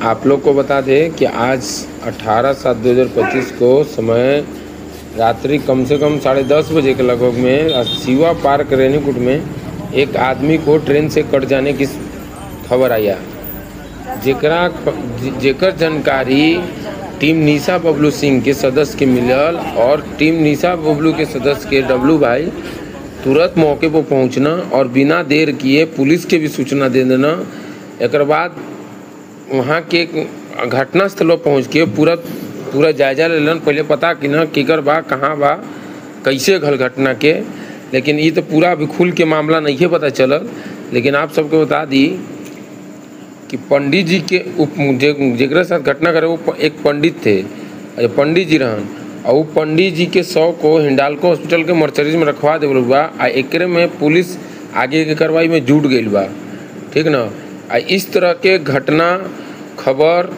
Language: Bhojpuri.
आप लोग को बता दें कि आज 18/7/2025 को समय रात्रि कम से कम 10:30 बजे के लगभग में शिवा पार्क रेनीकुट में एक आदमी को ट्रेन से कट जाने की खबर आया, जेकर जानकारी टीम निशा बबलू सिंह के सदस्य के मिलल और टीम निशा बबलू के सदस्य के डब्लू भाई तुरंत मौके पर पहुंचना और बिना देर किए पुलिस के भी सूचना दे देना। एक बाद वहाँ के घटनास्थल पर पहुँच के पूरा जायजा लेलन, पहले पता कि न केकर बा, कहाँ बा, कैसे घल घटना के। लेकिन ये तो पूरा अभी खुल के मामला नहीं है पता चलल। लेकिन आप सबको बता दी कि पंडित जी के जेकरा साथ घटना करे वो एक पंडित थे, पंडित जी रहन, और वो पंडित जी के शव को हिंडाल्को हॉस्पिटल के मर्चरीज में रखवा देवल बा। आ एकरे में पुलिस आगे के कार्रवाई में जुट गई बा, ठीक ना। इस तरह के घटना खबर